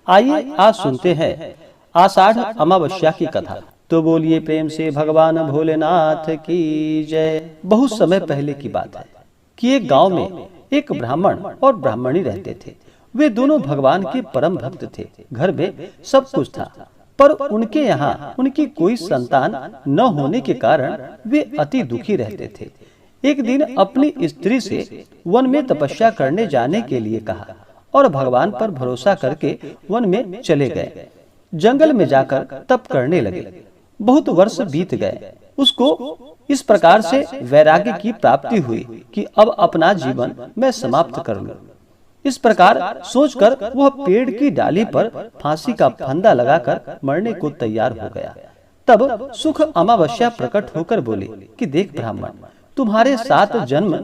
आइए आज सुनते हैं आषाढ़ अमावस्या की कथा। तो बोलिए प्रेम से भगवान भोलेनाथ की जय। बहुत समय पहले की बात है कि एक गांव में एक ब्राह्मण और ब्राह्मणी रहते थे। वे दोनों भगवान के परम भक्त थे। घर में सब कुछ था, पर उनके यहाँ उनकी कोई संतान न होने के कारण वे अति दुखी रहते थे। एक दिन अपनी स्त्री से वन में तपस्या करने जाने के लिए कहा और भगवान पर भरोसा करके वन में चले गए। जंगल में जाकर तप करने लगे। बहुत वर्ष बीत गए। उसको इस प्रकार से वैराग्य की प्राप्ति हुई कि अब अपना जीवन मैं समाप्त कर लूं। इस प्रकार सोचकर वह पेड़ की डाली पर फांसी का फंदा लगाकर मरने को तैयार हो गया। तब सुख अमावस्या प्रकट होकर बोली कि देख ब्राह्मण, तुम्हारे 7 जन्म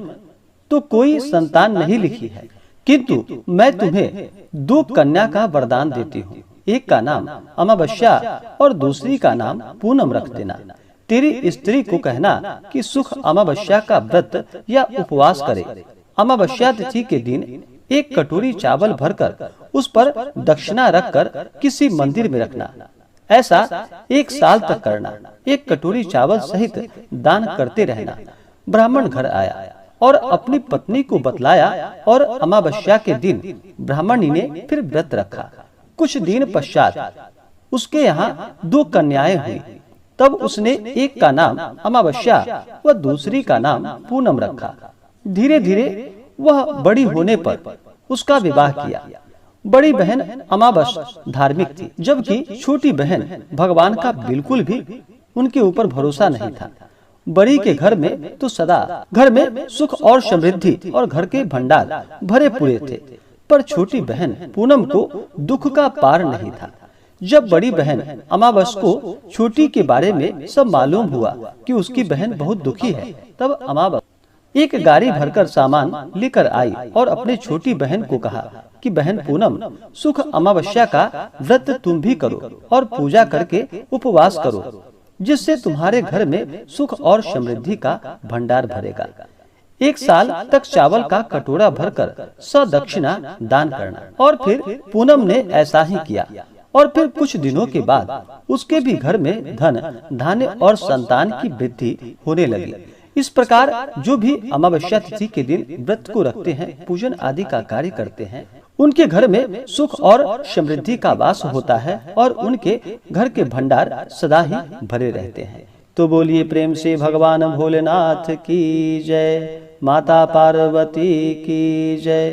तो कोई संतान नहीं लिखी है, किंतु मैं तुम्हें 2 कन्या का वरदान देती हूँ। एक का नाम अमावस्या और दूसरी का नाम पूनम रख देना। तेरी स्त्री को कहना कि सुख अमावस्या का व्रत या उपवास करे। अमावस्या तिथि के दिन 1 कटोरी चावल भरकर उस पर दक्षिणा रखकर किसी मंदिर में रखना। ऐसा 1 साल तक करना। 1 कटोरी चावल सहित दान करते रहना। ब्राह्मण घर आया और अपनी पत्नी को बतलाया और अमावस्या के दिन ब्राह्मणी ने फिर व्रत रखा। कुछ दिन पश्चात उसके यहाँ 2 कन्याएं हुई। तब उसने एक का नाम अमावस्या व दूसरी का नाम पूनम रखा। धीरे धीरे वह बड़ी होने पर उसका विवाह किया। बड़ी बहन अमावस्या धार्मिक थी, जबकि छोटी बहन भगवान का बिल्कुल भी उनके ऊपर भरोसा नहीं था। बड़ी के घर में तो सदा घर में सुख और समृद्धि और घर के भंडार भरे पूरे थे, पर छोटी बहन पूनम को दुख का पार नहीं था। जब बड़ी बहन अमावस्या को छोटी के बारे में सब मालूम हुआ कि उसकी बहन बहुत दुखी है, तब अमावस्या एक गाड़ी भरकर सामान लेकर आई और अपने छोटी बहन को कहा कि बहन पूनम, सुख अमावस्या का व्रत तुम भी करो और पूजा करके उपवास करो, जिससे तुम्हारे घर में सुख और समृद्धि का भंडार भरेगा। 1 साल तक चावल का कटोरा भरकर सदक्षिणा दान करना। और फिर पूनम ने ऐसा ही किया और फिर कुछ दिनों के बाद उसके भी घर में धन धान्य और संतान की वृद्धि होने लगी। इस प्रकार जो भी अमावस्या तिथि के दिन व्रत को रखते हैं, पूजन आदि का कार्य करते हैं, उनके घर में सुख और समृद्धि का वास होता है और उनके घर के भंडार सदा ही भरे रहते हैं। तो बोलिए प्रेम से भगवान भोलेनाथ की जय। माता पार्वती की जय।